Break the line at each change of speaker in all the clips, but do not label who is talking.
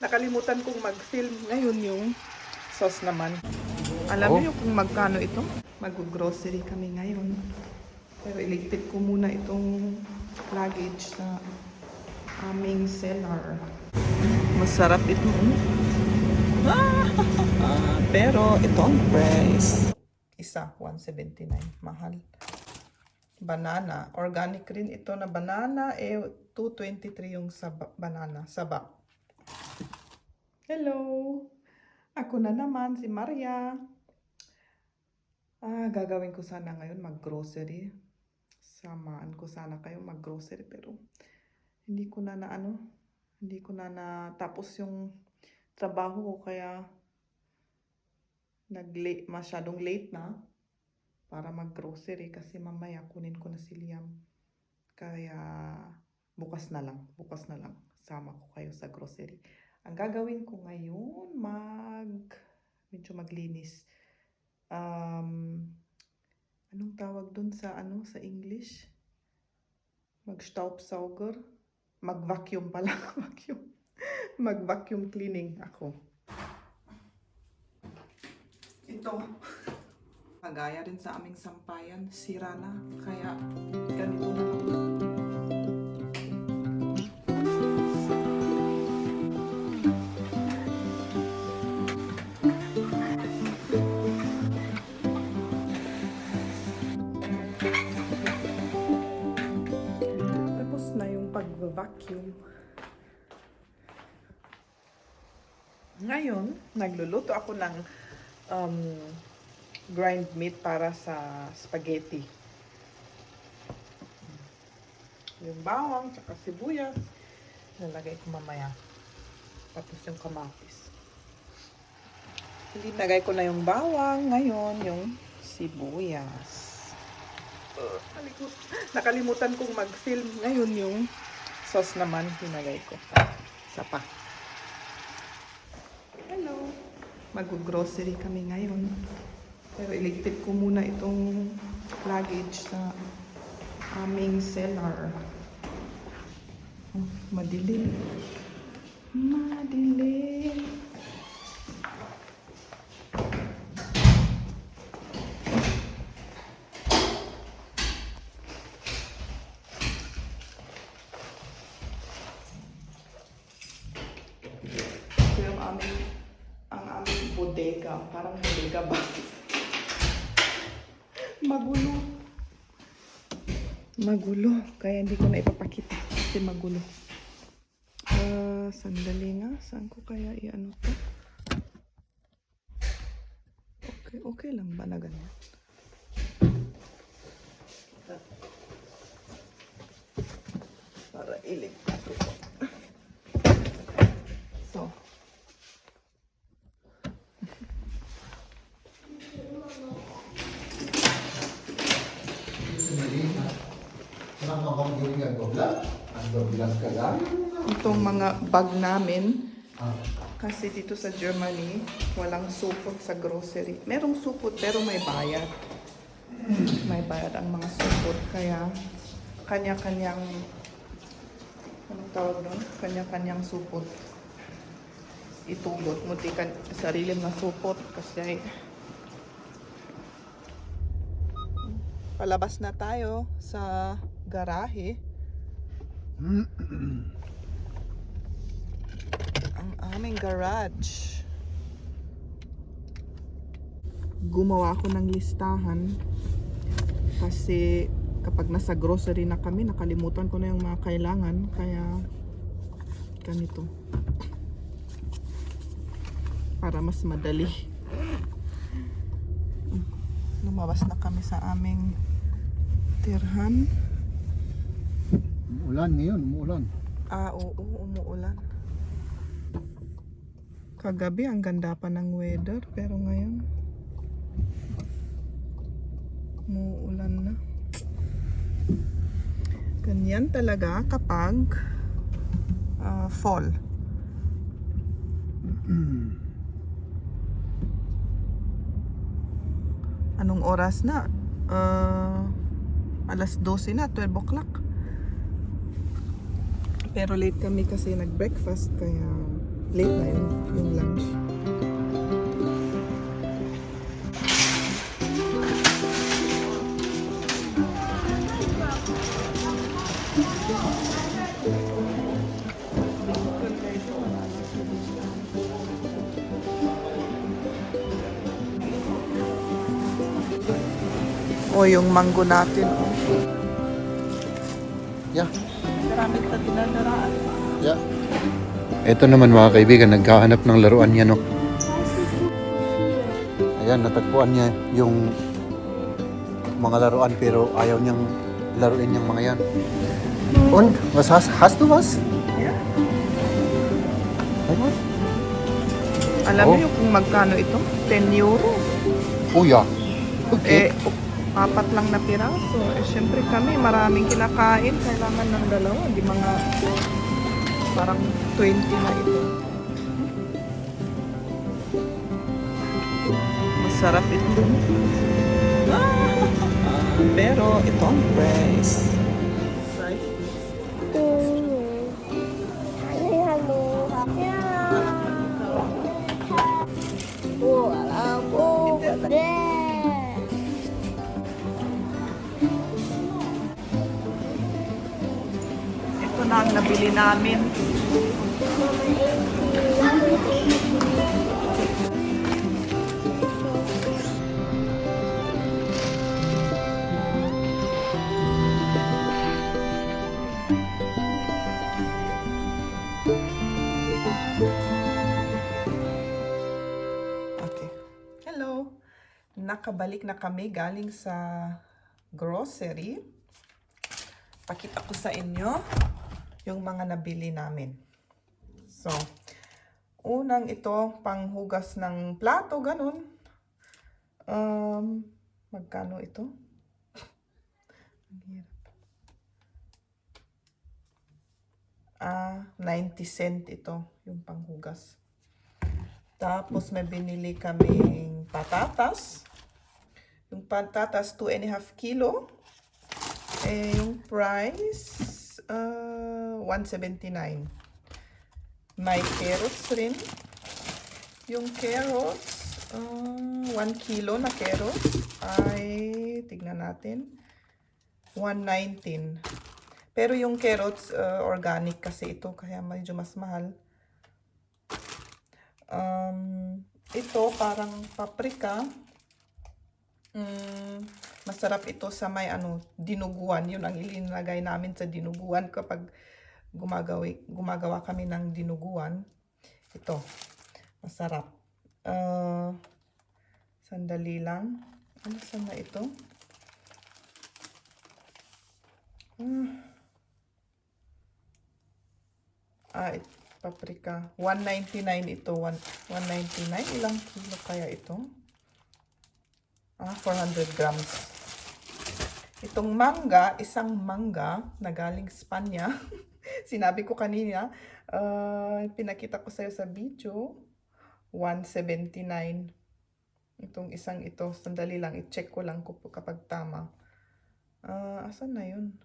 Nakalimutan kong mag-film ngayon yung sauce naman. Alam niyo kung magkano ito? Mag-grocery kami ngayon. Pero iligpit ko muna itong luggage sa aming seller. Masarap ito. Pero ito ang price. Isa, 179. Mahal. Banana. Organic rin ito na banana. 223 yung banana. Saba. Hello! Ako na naman, si Maria. Gagawin ko sana ngayon mag-grocery. Samaan ko sana kayo mag-grocery pero hindi ko na natapos yung trabaho ko kaya masyadong late na para mag-grocery kasi mamaya kunin ko na si Liam. Kaya bukas na lang sama ko kayo sa grocery. Ang gagawin ko ngayon, medyo maglinis. Anong tawag dun sa English? Mag-staubsauger. Mag-vacuum pala. Mag-vacuum cleaning ako. Ito. Kagaya rin sa aming sampayan, sira na. Kaya ganito na lang. Pag-vacuum. Ngayon, nagluluto ako ng grind meat para sa spaghetti. Yung bawang, tsaka sibuyas, nalagay ko mamaya. Tapos yung kamatis. Nilagay ko na yung bawang, ngayon yung sibuyas. Nakalimutan kong mag-film ngayon yung sauce naman hinagay ko. Isa pa. Hello. Mag-grocery kami ngayon. Pero iligpit ko muna itong luggage sa aming seller. Madilim. Madilim. Ang aming bodega. Parang bodega ba? Magulo. Kaya hindi ko na ipapakita kasi magulo. Sandali nga. Saan ko kaya i-ano to? Okay lang ba na ganyan? Para iligpit ko. So. Itong mga bag namin, kasi dito sa Germany, walang supot sa grocery. Merong supot pero may bayad. May bayad ang mga supot. Kaya, kanya-kanyang, anong tawag doon? Kanya-kanyang supot. Itugot mo sarili na supot kasi palabas na tayo sa garahe. Ang aming garage. Gumawa ako ng listahan kasi kapag nasa grocery na kami, nakalimutan ko na yung mga kailangan. Kaya ganito. Para mas madali. Lumabas na kami sa aming tirhan.
Umuulan ngayon, umuulan.
Oo, umuulan. Kagabi ang ganda pa ng weather, pero ngayon umuulan na. Ganyan talaga kapag fall. Anong oras na? Alas 12 na, 12 o'clock. Pero late kami kasi nag-breakfast kaya Late na yun, yung lunch. O, yung mango natin. Oh.
Yeah.
Maraming na dinadaraan.
Yeah. Ito naman mga kaibigan, naghahanap ng laruan niya, no? Ayan, natagpuan niya yung mga laruan pero ayaw niyang laruin yung mga yan. Und, was hast du was?
Yeah.
Ayun.
Alam
Oh.
niyo kung magkano ito? 10 euro.
Oh, yeah. Okay.
4 lang na piraso. Syempre kami, maraming kinakain. Kailangan ng dalawa. Di mga parang 20 na ito. Masarap ito. Pero ito ang price. Ito na ang nabili namin. Okay. Hello. Nakabalik na kami galing sa grocery. Pakita ko sa inyo yung mga nabili namin. So, unang ito, panghugas ng plato, ganun. Magkano ito? Ang hirap. 90 cent ito, yung panghugas. Tapos may binili kaming patatas. Yung patatas, 2.5 kilo. Yung price, 179. May carrots rin. Yung carrots, 1 kilo na carrots ay, tignan natin, 119. Pero yung carrots, organic kasi ito, kaya medyo mas mahal. Ito, parang paprika. Masarap ito sa may dinuguan. Yun ang ilinagay namin sa dinuguan kapag gumagawa kami ng dinuguan. Ito, masarap. Sandali lang. Ano sana ito? Paprika. 199 ito. 199. Ilang kilo kaya ito? 400 grams. Itong mangga, isang mangga na galing Spanya. Sinabi ko kanina, pinakita ko sa'yo sa video, 179. Itong isang ito, sandali lang, i-check ko lang kapag tama. Asan na yun?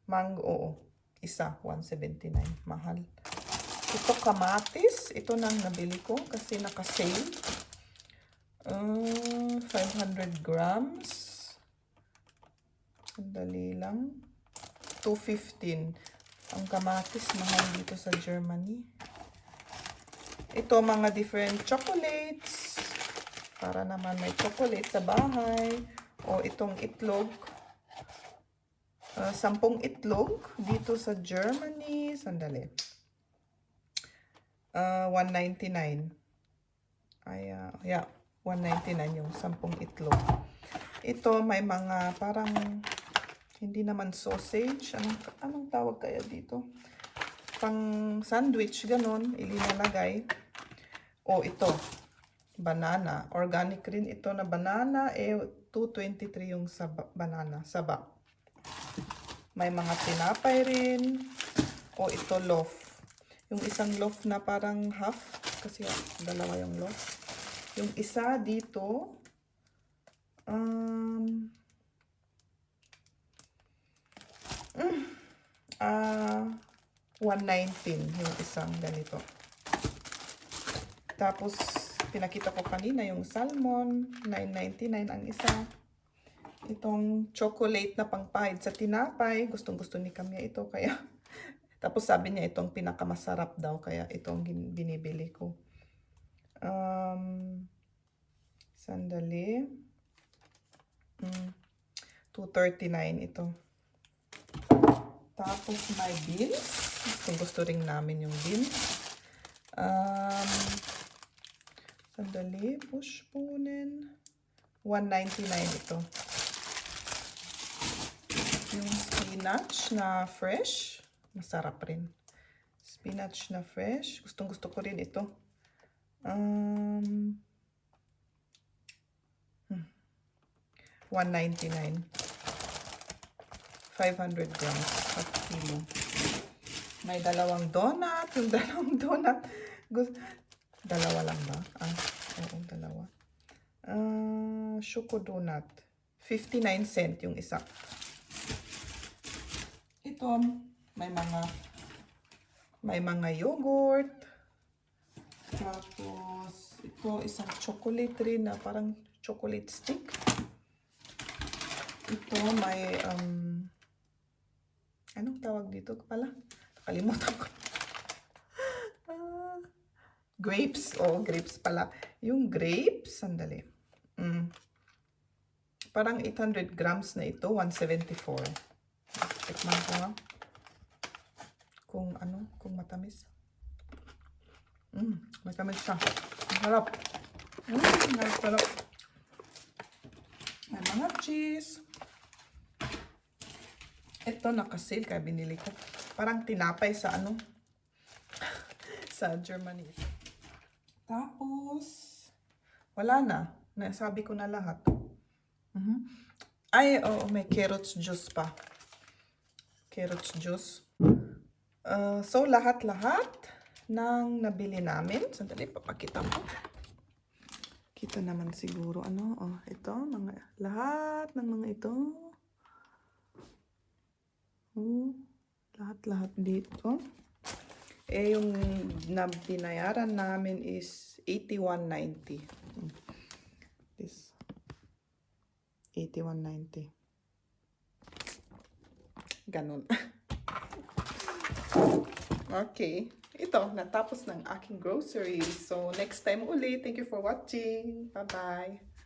Mango, oo. Isa, 179. Mahal. Ito kamatis. Ito nang nabili ko kasi naka-sale. 500 grams. Sandali lang. 215. Ang kamatis, mahal dito sa Germany. Ito, mga different chocolates. Para naman may chocolate sa bahay. O itong itlog. 10 itlog dito sa Germany. Sandali. 199. Yeah. 199 yung 10 itlog. Ito may mga parang hindi naman sausage. Anong tawag kaya dito? Pang sandwich, ganun. Ilinalagay. O ito, banana. Organic rin ito na banana. 223 yung banana. Saba. May mga tinapay rin. O ito, loaf. Yung isang loaf na parang half. Kasi dalawa yung loaf. Yung isa dito, 119 yung isang ganito. Tapos, pinakita ko kanina yung salmon, $9.99 ang isa. Itong chocolate na pangpahid sa tinapay, gustong-gusto ni Kamya ito, kaya tapos sabi niya itong pinakamasarap daw, kaya itong binibili ko. Sandali. $2.39 ito. Tapos may beans. Gusto rin namin yung beans. Sandali. Pushpunin. $1.99 ito. Yung spinach na fresh. Masarap rin. Spinach na fresh. Gustong-gusto ko rin ito. $1.99. 500 grams at kilo. May dalawang donut. Yung dalawang donut. Dalawa lang ba? Oo, dalawa. Choco donut. 59 cent yung isa. Ito, may mga yogurt. Tapos, ito isang chocolate rin na parang chocolate stick. Ito may, anong tawag dito pala? Nakalimutan ko. Grapes. Oh, grapes pala. Yung grapes, sandali. Parang 800 grams na ito, 174. Tikman ko nga. Kung matamis. Matamis siya. Harap. Harap. May mga cheese. Ito naka-sale kaya binili ko. Parang tinapay sa sa Germany. Tapos, wala na. Nasabi ko na lahat. Ay, may carrots juice pa. Carrots juice. So, lahat-lahat ng nabili namin. Sandali, papakita ko. Kita naman siguro, ito, lahat ng mga ito. Lahat-lahat dito. Yung binayaran namin is $81.90. This. $81.90. Ganun. Okay. Ito, natapos ng aking groceries. So, next time ulit. Thank you for watching. Bye-bye.